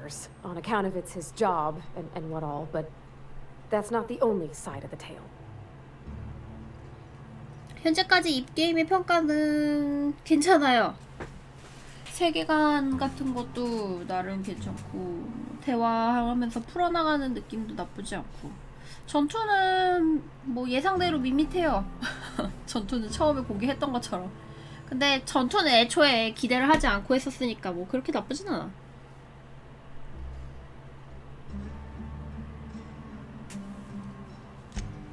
cares, on account of it's his job and what all, but that's not the only side of the tale. 현재까지 이 게임의 평가는 괜찮아요. 세계관 같은 것도 나름 괜찮고 대화하면서 풀어나가는 느낌도 나쁘지 않고 전투는 뭐 예상대로 밋밋해요. 전투는 처음에 공개했던 것처럼. 근데 전투는 애초에 기대를 하지 않고 했었으니까 뭐 그렇게 나쁘진 않아.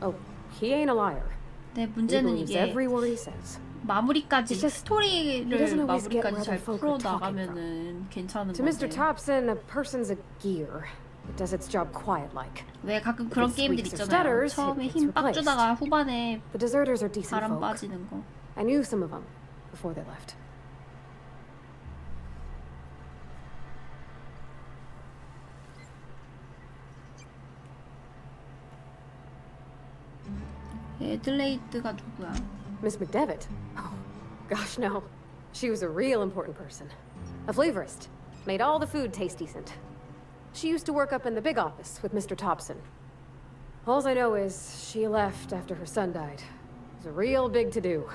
Oh, he ain't a liar. 네, He 문제는 believes 이게 every word he says. 마무리까지 It's just- 스토리를 he doesn't always get 마무리까지 where 잘 the folk 풀어 are talking 나가면은 괜찮은 To Mr. 건데 Thompson, a person's a gear. It does its job quiet-like. 왜 가끔 그런 If it 게임들 squeaks or 있잖아요. stutters, 처음에 it gets 힘 빡 replaced. 주다가 후반에 The deserters are decent 바람 folk. 빠지는 거. I knew some of them before they left. 애들레이드가 누구야? Miss McDevitt? Oh, gosh, no. She was a real important person. A flavorist. Made all the food taste decent. She used to work up in the big office with Mr. Thompson. All I know is she left after her son died. It was a real big to-do.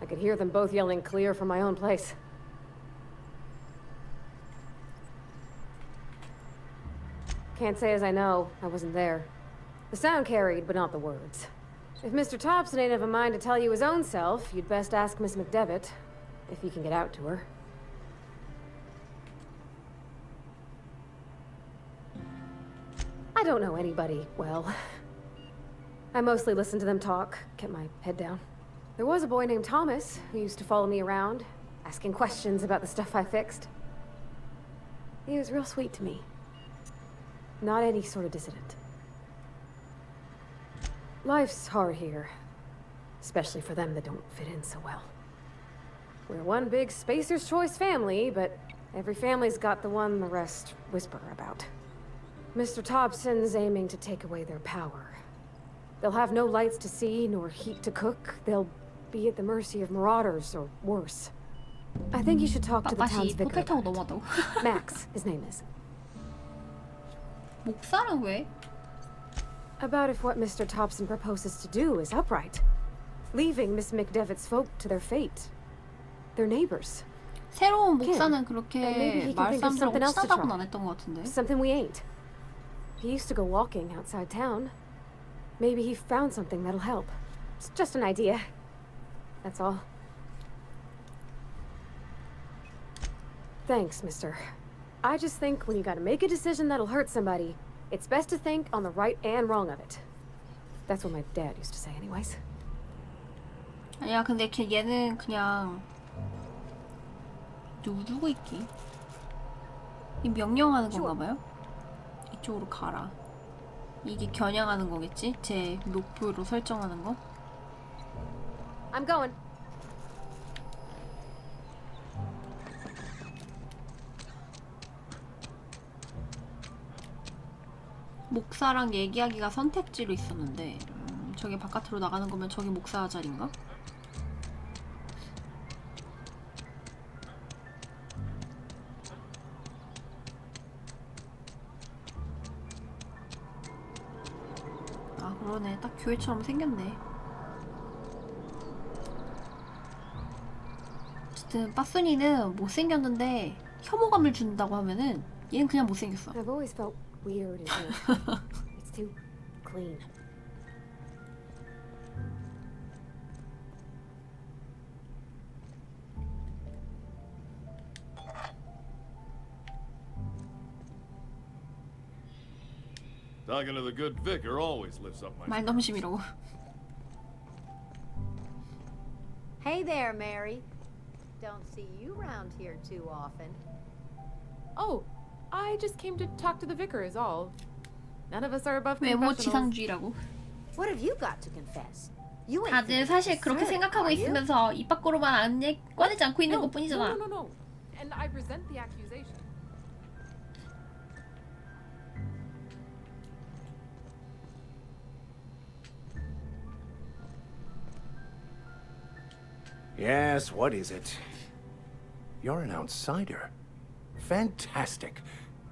I could hear them both yelling clear from my own place. Can't say as I know. I wasn't there. The sound carried, but not the words. If Mr. Thompson ain't of a mind to tell you his own self, you'd best ask Miss McDevitt, if you can get out to her. I don't know anybody well. I mostly listened to them talk, kept my head down. There was a boy named Thomas who used to follow me around, asking questions about the stuff I fixed. He was real sweet to me. Not any sort of dissident. Life's hard here, especially for them that don't fit in so well. We're one big Spacer's Choice family, but every family's got the one the rest whisper about. Mr. Thompson's aiming to take away their power. They'll have no lights to see, nor heat to cook. They'll be at the mercy of marauders, or worse. I think you should talk to the town's 빠빠시 vicar. 호텔 타고 넘어왔다고? Max, his name is. 목사는 왜? About if what Mr. Thompson proposes to do is upright. Leaving Miss McDevitt's folk to their fate. Their neighbors. 새로운 Kim, 목사는 maybe 그렇게 he can 마을 think of 사람들하고 something else to 친하다고는 try. 안 했던 것 같은데. Something we ain't. He used to go walking outside town. Maybe he found something that'll help. It's just an idea. That's all. Thanks, mister. I just think when you gotta make a decision that'll hurt somebody, it's best to think on the right and wrong of it. That's what my dad used to say anyways. 아니야, 근데 얘는 그냥 누구 있기? 이 명령하는 건가 봐요? 이쪽으로 가라. 이게 겨냥하는 거겠지? 제 목표로 설정하는 거? I'm going. 목사랑 얘기하기가 선택지로 있었는데 저게 바깥으로 나가는 거면 저게 목사 자리인가? 아 그러네, 딱 교회처럼 생겼네. 어쨌든 빠순이는 못생겼는데 혐오감을 준다고 하면은 얘는 그냥 못생겼어. I've always felt weird in here. It's too clean. Talking to the good vicar always lifts up my 말넘심이라고. Hey there, Mary. Don't see you round here too often. Oh, I just came to talk to the vicar is all. None of us are above 외모 confessionals. 지상주의라고. What have you got to confess? You ain't 다들 thinking 사실 this 그렇게 through, 생각하고 are you? 있으면서 입 밖으로만 안 꺼내지 않고 있는 No, 것뿐이잖아. no. And I resent the accusation. Yes, what is it? You're an outsider. Fantastic.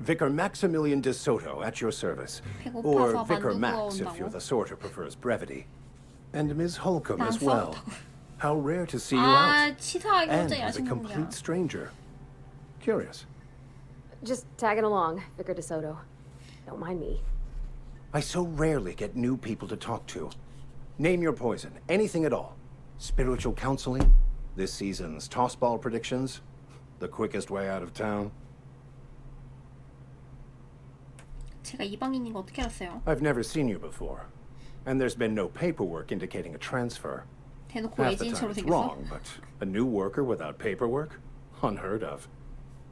Vicar Maximilian de Soto at your service. 배고파서 Or Vicar 만두 Max if 구워 you're 온다고? the sort who prefers brevity. And Ms. Holcomb 난 as well. 싸웠다고. How rare to see you 아, out. 치사하게 And 혼자 with a 야식 먹냐. complete stranger. Curious. Just tagging along, Vicar DeSoto. Don't mind me. I so rarely get new people to talk to. Name your poison, anything at all. Spiritual counseling, this season's tossball predictions, the quickest way out of town. 제가 이방인인 거 어떻게 알았어요? I've never seen you before, and there's been no paperwork indicating a transfer. 대놓고 Half the time 외지인처럼 it's 생겼어? wrong, but a new worker without paperwork? Unheard of.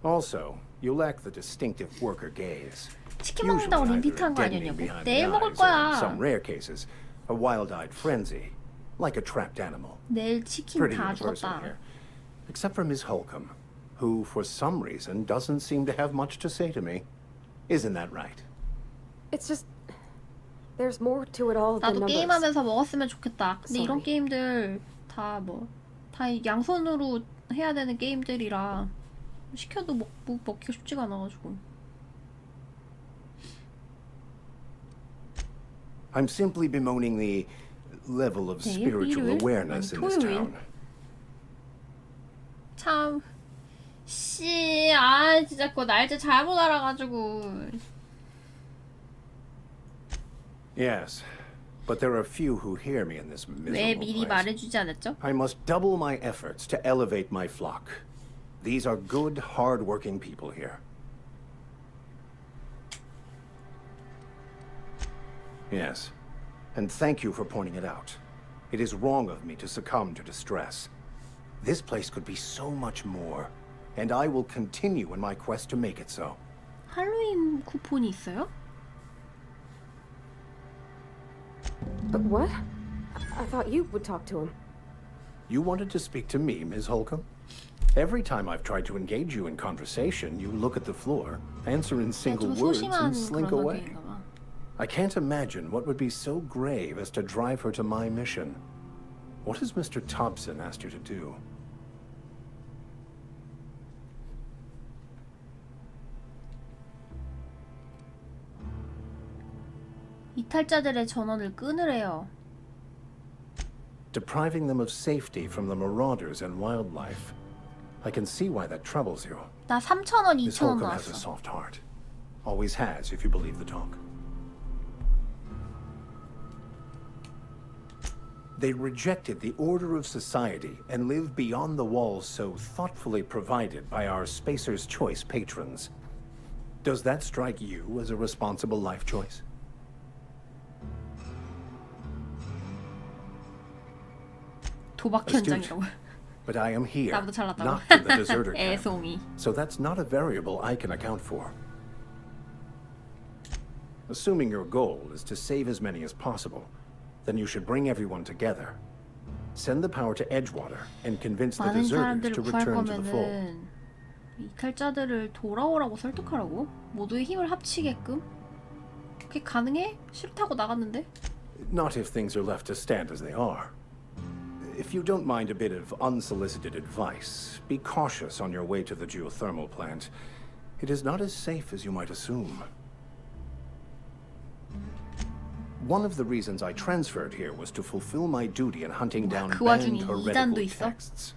Also, you lack the distinctive worker gaze. 치킨 먹는다고 Usually 림피트한 거 either a deadening 아니었냐고? behind the 내일 먹을 eyes, or in 거야. some rare cases, a wild-eyed frenzy, like a trapped animal. 내일 치킨 Pretty 다 universal 죽었다. here. Except for Miss Holcomb, who, for some reason, doesn't seem to have much to say to me. Isn't that right? It's just there's more to it all than 나도 numbers. 게임하면서 먹었으면 좋겠다. 근데 이런 Sorry. 게임들 다 양손으로 해야 되는 게임들이라 시켜도 먹기가 쉽지가 않아가지고. I'm simply bemoaning the level of 내일, spiritual 일요일? awareness in 아니, this 토요일. town. 참, 진짜 그거 날짜 잘못 알아가지고. Yes, but there are few who hear me in this 왜 miserable 미리 place. 말해주지 않았죠? I must double my efforts to elevate my flock. These are good, hard-working people here. Yes, and thank you for pointing it out. It is wrong of me to succumb to distress. This place could be so much more, and I will continue in my quest to make it so. 할로윈 쿠폰이 있어요? But what? I thought you would talk to him. You wanted to speak to me, Ms. Holcomb? Every time I've tried to engage you in conversation, you look at the floor, answer in single 좀 words, 소심한 and slink 그런 away. 성격인가 봐. I can't imagine what would be so grave as to drive her to my mission. What has Mr. Thompson asked you to do? 이탈자들의 전원을 끊으래요. Depriving them of safety from the marauders and wildlife. I can see why that troubles you. 나 3,000원, Miss 2,000원 Holcomb has a 나왔어. soft heart. Always has, if you believe the talk. They rejected the order of society and live beyond the walls so thoughtfully provided by our Spacer's Choice patrons. Does that strike you as a responsible life choice? 도박 현장이라고. But I am here, 나보다 잘났다고. not in the deserter camp. 애송이. So that's not a variable I can account for. Assuming your goal is to save as many as possible, then you should bring everyone together. Send the power to Edgewater and convince the 많은 deserters 사람들을 to 구할 return to the fold. 거면은 이탈자들을 돌아오라고 설득하라고? 모두의 힘을 합치게끔? 그게 가능해? 싫다고 나갔는데? Not if things are left to stand as they are. If you don't mind a bit of unsolicited advice, be cautious on your way to the geothermal plant. It is not as safe as you might assume. One of the reasons I transferred here was to fulfill my duty in hunting down 그 와중에 banned 이단도 heretical 있어? texts.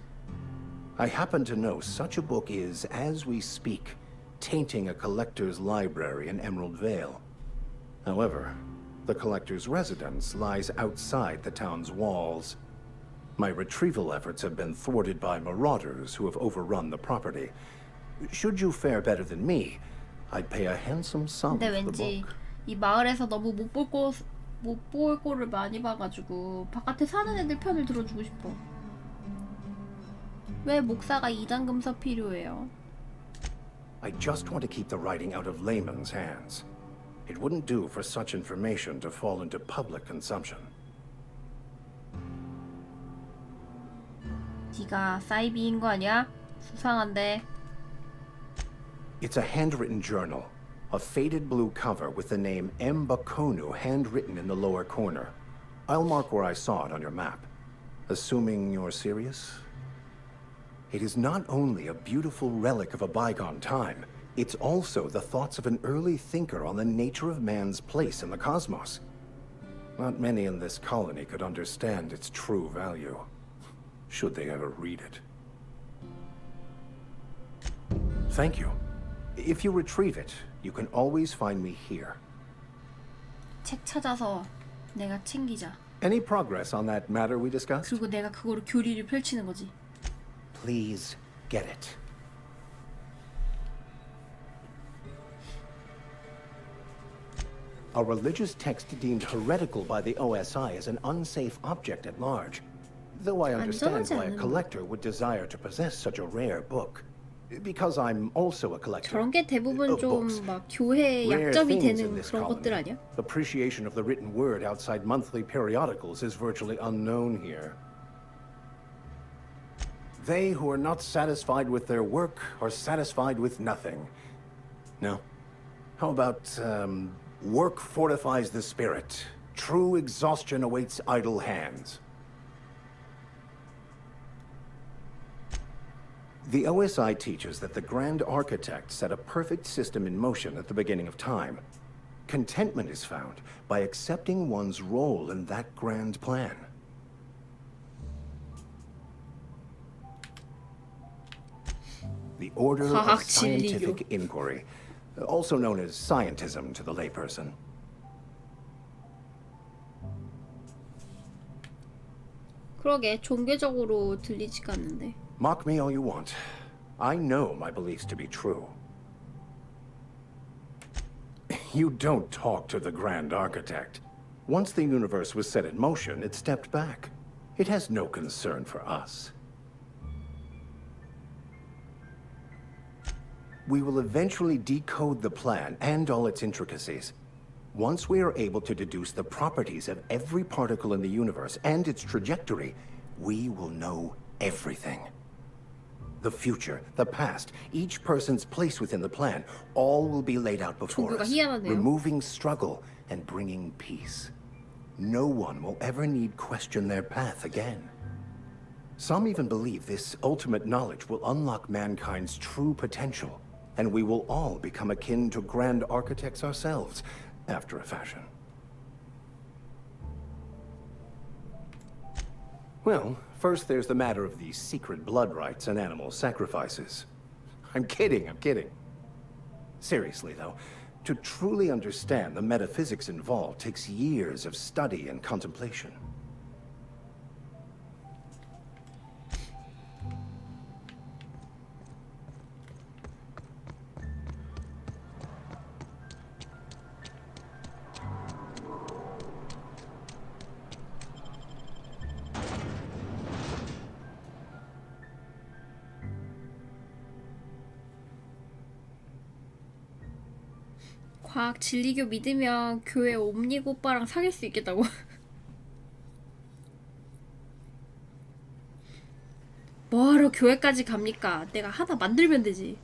I happen to know such a book is, as we speak, tainting a collector's library in Emerald Vale. However, the collector's residence lies outside the town's walls. My retrieval efforts have been thwarted by marauders who have overrun the property. Should you fare better than me, I'd pay a handsome sum 근데 for the 왠지 book. 이 마을에서 너무 못 볼 꼴을 많이 봐가지고 바깥에 사는 애들 편을 들어주고 싶어. 왜 목사가 이단금서 필요해요? I just want to keep the writing out of laymen's hands. It wouldn't do for such information to fall into public consumption. 네가 사이비인 거 아니야? 수상한데. It's a handwritten journal, a faded blue cover with the name M. Bakonu handwritten in the lower corner. I'll mark where I saw it on your map. Assuming you're serious? It is not only a beautiful relic of a bygone time, It's also the thoughts of an early thinker on the nature of man's place in the cosmos. Not many in this colony could understand its true value, should they ever read it. Thank you. If you retrieve it, you can always find me here. 책 찾아서 내가 챙기자. Any progress on that matter we discussed? 그리고 내가 그거로 교리를 펼치는 거지. Please get it. A religious text deemed heretical by the OSI is an unsafe object at large. Though I understand why a collector would desire to possess such a rare book. Because I'm also a collector 저런 게 대부분 of 좀 books. 막 교회의 Rare 약점이 things in 되는 this 그런 것들 colony. 아니야? Appreciation of the written word outside monthly periodicals is virtually unknown here. They who are not satisfied with their work are satisfied with nothing. No? How about, work fortifies the spirit. True exhaustion awaits idle hands. The OSI teaches that the Grand Architect set a perfect system in motion at the beginning of time. Contentment is found by accepting one's role in that grand plan. The order of 과학 scientific inquiry, also known as scientism to the layperson. 그러게 종교적으로 들리지가 않는데. Mock me all you want. I know my beliefs to be true. You don't talk to the Grand Architect. Once the universe was set in motion, it stepped back. It has no concern for us. We will eventually decode the plan and all its intricacies. Once we are able to deduce the properties of every particle in the universe and its trajectory, we will know everything. The future, the past, each person's place within the plan, all will be laid out before 종교가 us, 희한하네요. removing struggle and bringing peace. No one will ever need question their path again. Some even believe this ultimate knowledge will unlock mankind's true potential, and we will all become akin to grand architects ourselves, after a fashion. Well, first there's the matter of the secret blood rites and animal sacrifices. I'm kidding. Seriously, though, to truly understand the metaphysics involved takes years of study and contemplation. 과학 진리교 믿으면 교회 옴니고 오빠랑 사귈 수 있겠다고? 뭐하러 교회까지 갑니까? 내가 하나 만들면 되지.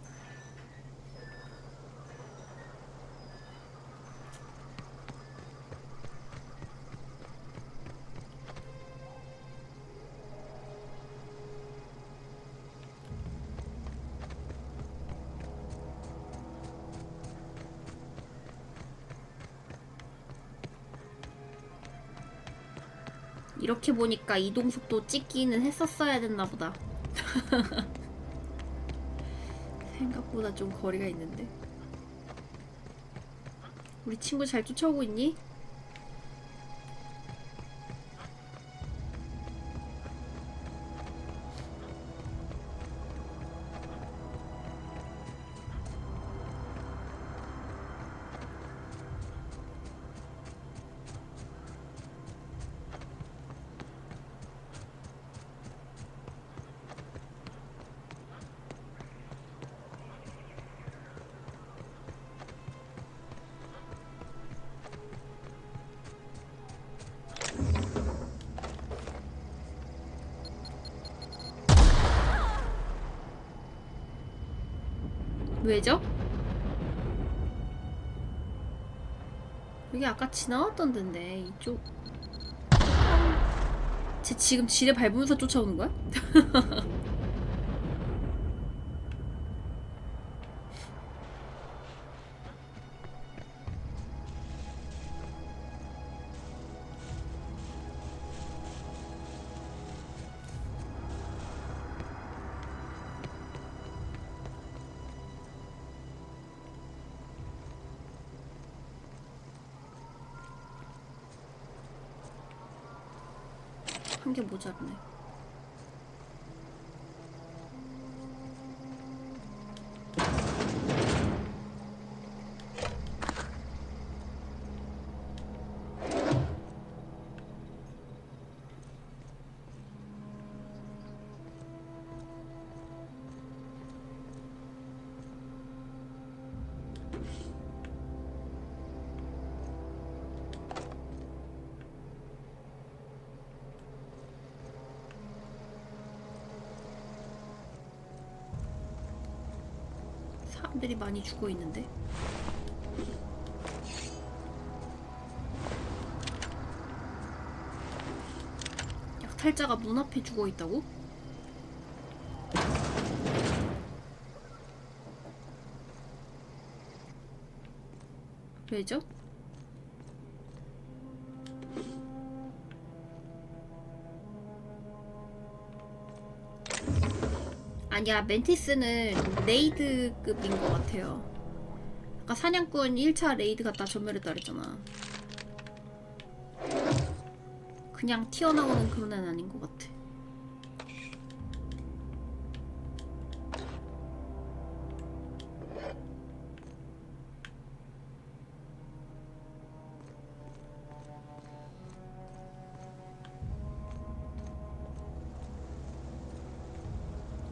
이렇게 보니까 이동속도 찍기는 했었어야 됐나 보다. 생각보다 좀 거리가 있는데. 우리 친구 잘 쫓아오고 있니? 왜죠? 여기 아까 지나왔던 데인데 이쪽 쟤 지금 지뢰 밟으면서 쫓아오는 거야? 한 개 모자르네. 사람들이 많이 죽어 있는데. 약탈자가 문 앞에 죽어 있다고? 왜죠? 아니야, 멘티스는 레이드급인 것 같아요. 아까 사냥꾼 1차 레이드 갔다 전멸했다 그랬잖아. 그냥 튀어나오는 그런 애는 아닌 것 같아.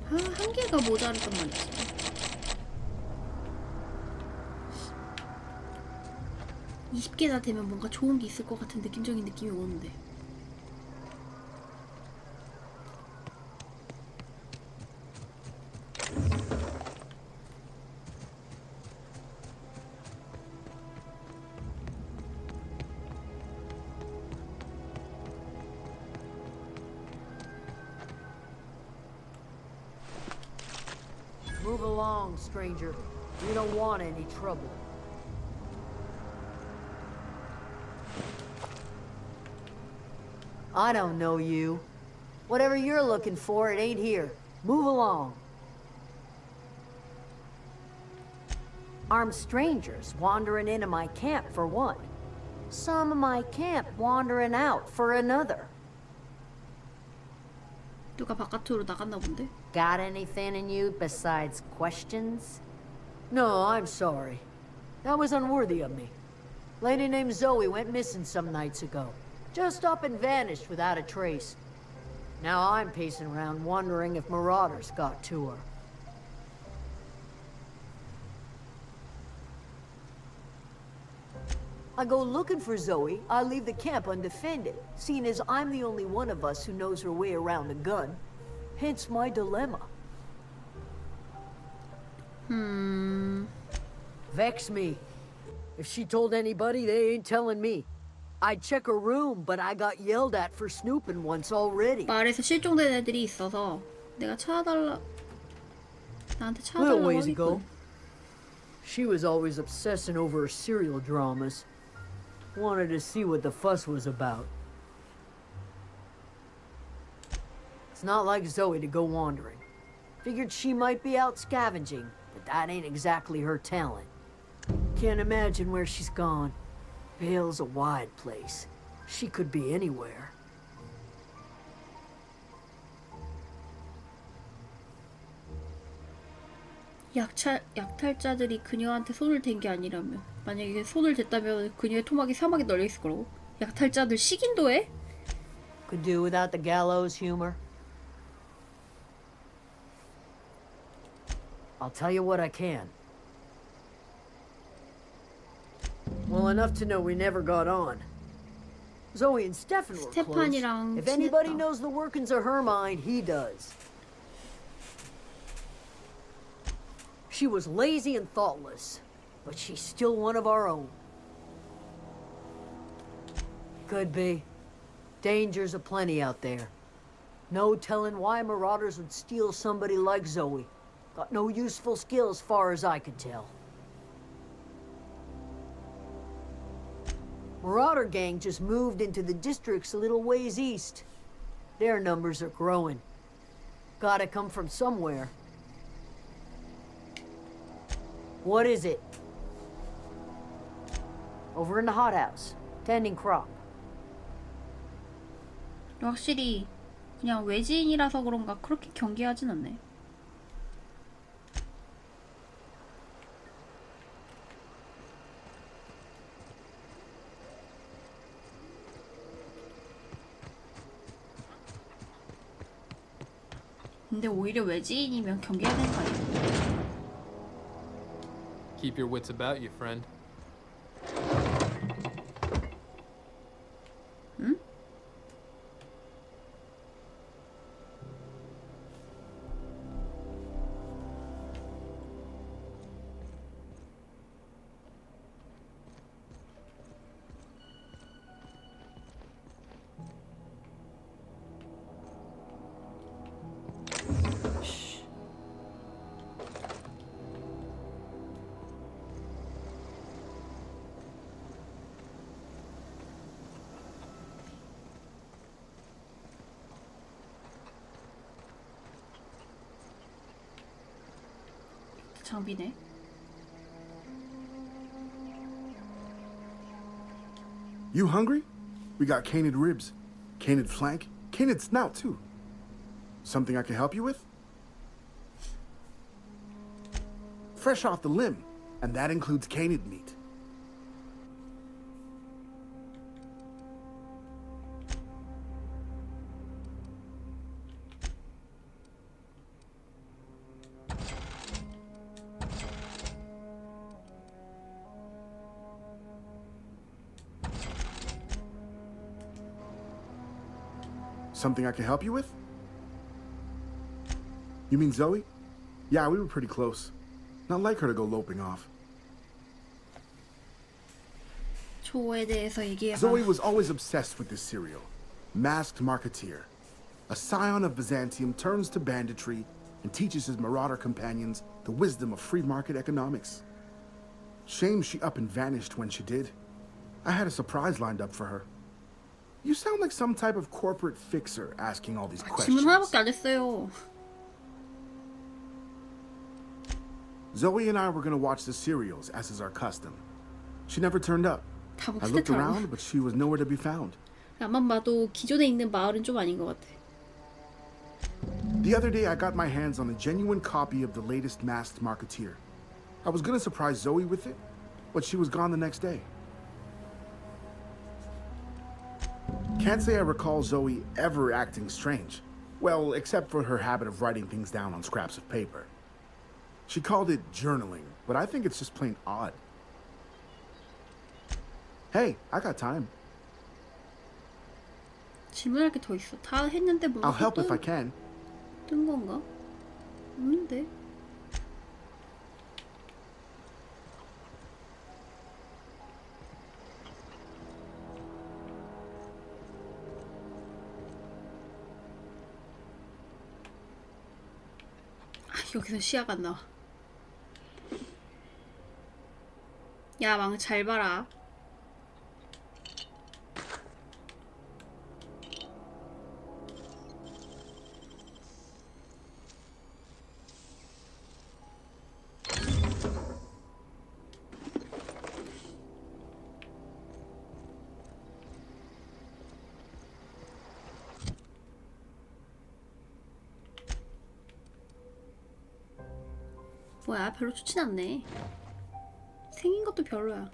한 개가 모자랐단 말이지. 이 20개나 되면 뭔가 좋은 게 있을 것 같은 느낌적인 느낌이 오는데. Move along, stranger. We don't want any trouble. I don't know you. Whatever you're looking for, it ain't here. Move along. Armed strangers wandering into my camp for one. Some of my camp wandering out for another. 누가 바깥으로 나갔나 본데? Got anything in you besides questions? No, I'm sorry. That was unworthy of me. Lady named Zoe went missing some nights ago. Just up and vanished without a trace. Now I'm pacing around wondering if marauders got to her. I go looking for Zoe, I leave the camp undefended, seeing as I'm the only one of us who knows her way around a gun. Hence my dilemma. Vex me. If she told anybody, they ain't telling me. I'd check her room, but I got yelled at for snooping once already. 마을에서 실종된 애들이 있어서 내가 찾아달라. 나한테 Little 찾아달라고 ways ago, 하겠군. she was always obsessing over her serial dramas. Wanted to see what the fuss was about. It's not like Zoe to go wandering. Figured she might be out scavenging, but that ain't exactly her talent. Can't imagine where she's gone. Vale's a wide place. She could be anywhere. 약탈자들이 그녀한테 손을 댄 게 아니라면, 만약에 손을 댔다면 그녀의 토막이 사막에 널려 있을 거라고. 약탈자들 식인도 해? Could do without the gallows humor. I'll tell you what I can. Well, enough to know we never got on. Zoe and Stefan were close. 스테판이랑 If anybody 친했다. knows the workings of her mind, he does. She was lazy and thoughtless, but she's still one of our own. Could be. Dangers aplenty out there. No telling why marauders would steal somebody like Zoe. Got no useful skill as far as I could tell. Marauder gang just moved into the districts a little ways east. Their numbers are growing. Gotta come from somewhere. What is it? Over in the hothouse, tending crop. 확실히 그냥 외지인이라서 그런가 그렇게 경계하진 않네. 근데 오히려 외지인이면 경계해야 되는 거 아니야? Keep your wits about you, friend. 응? 장비네. You hungry? We got canid ribs, canid flank, canid snout too. Something I can help you with? Fresh off the limb, and that includes canid meat. Something I can help you with? You mean Zoe? Yeah, we were pretty close. Not like her to go loping off. 조에 대해서 얘기해봐. Zoe was always obsessed with this serial. Masked Marketeer. A scion of Byzantium turns to banditry and teaches his marauder companions the wisdom of free market economics. Shame she up and vanished when she did. I had a surprise lined up for her. You sound like some type of corporate fixer asking all these questions. 질문 하나밖에 안 했어요. Zoe and I were gonna watch the serials, as is our custom. She never turned up. 다 I looked 복수대처럼. around, but she was nowhere to be found. 앞만 봐도 기존에 있는 마을은 좀 아닌 것 같아. The other day, I got my hands on a genuine copy of the latest Masked Marketeer. I was gonna surprise Zoe with it, but she was gone the next day. Can't say I recall Zoe ever acting strange. Well, except for her habit of writing things down on scraps of paper. She called it journaling, but I think it's just plain odd. Hey, I got time. 질문할 게 더 있어. 다 했는데 I'll 뭐가 help if I can. 뜬 건가? 없는데. 여기서 시야가 안 나와. 야, 망 잘 봐라. 뭐야, 별로 좋진 않네. 생긴 것도 별로야.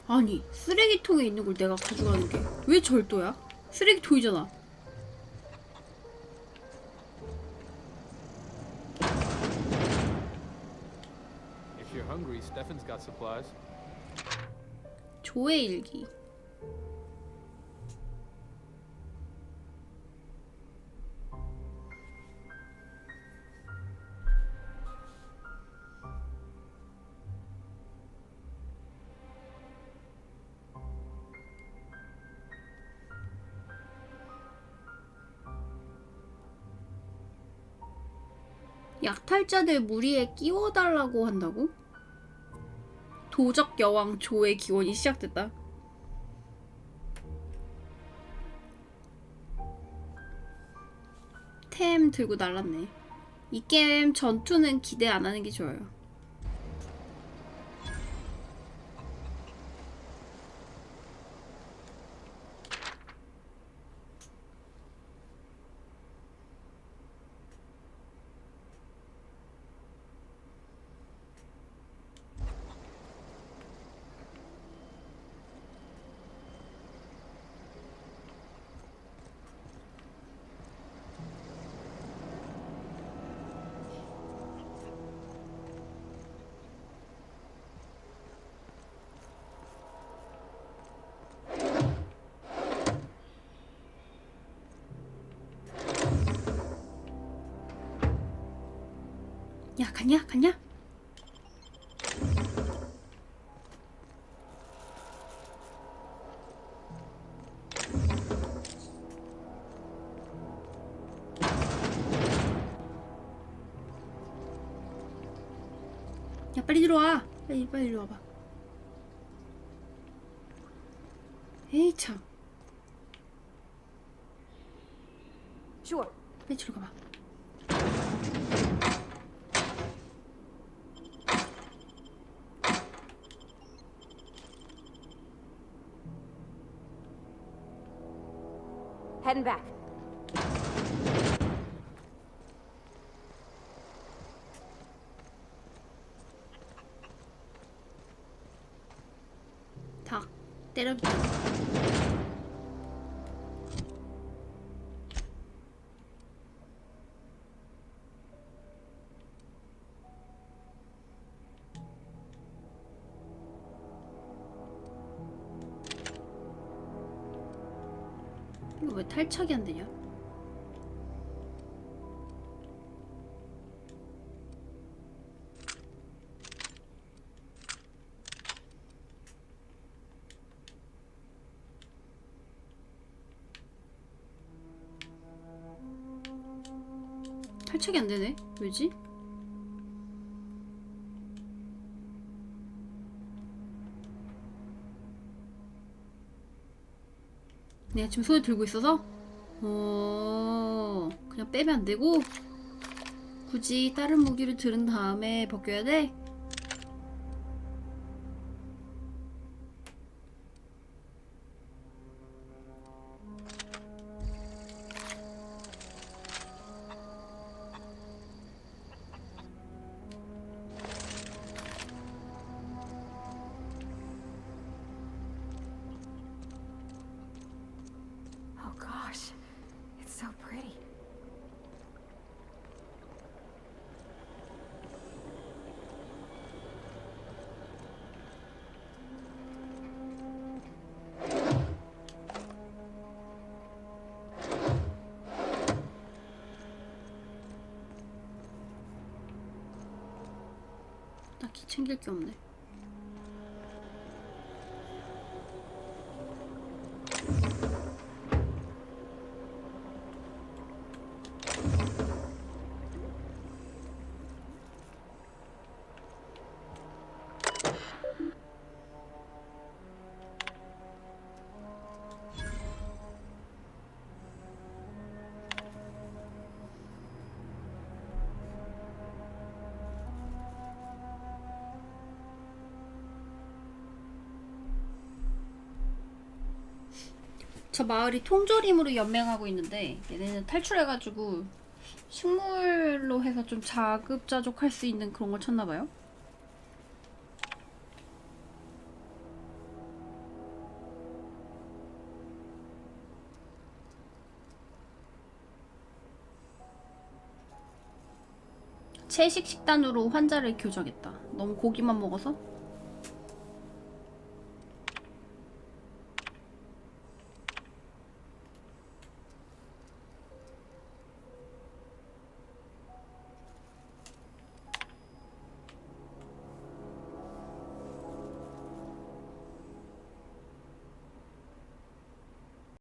아니, 쓰레기통에 있는 걸 내가 가져가는 게 왜 절도야? 쓰레기통이잖아. If you're hungry, Stefan's got supplies. 조의 일기. 약탈자들 무리에 끼워달라고 한다고? 도적 여왕 조의 기원이 시작됐다. 템 들고 날랐네. 이 게임 전투는 기대 안 하는 게 좋아요. 야, 갔냐? 갔냐? 야, 빨리 들어와. 빨리 이리 와봐. 에이, 참. Sure. 빨리 들어가봐. Heading back. 닭 때려줘. 이거 왜 탈착이 안 되냐? 탈착이 안 되네. 왜지? 내가 지금 손에 들고 있어서? 그냥 빼면 안 되고? 굳이 다른 무기를 들은 다음에 벗겨야 돼? Oh gosh, it's so pretty. 딱히 챙길 게 없네. 저 마을이 통조림으로 연맹하고 있는데 얘네는 탈출해가지고 식물로 해서 좀 자급자족할 수 있는 그런 걸 찾나봐요. 채식 식단으로 환자를 교정했다. 너무 고기만 먹어서?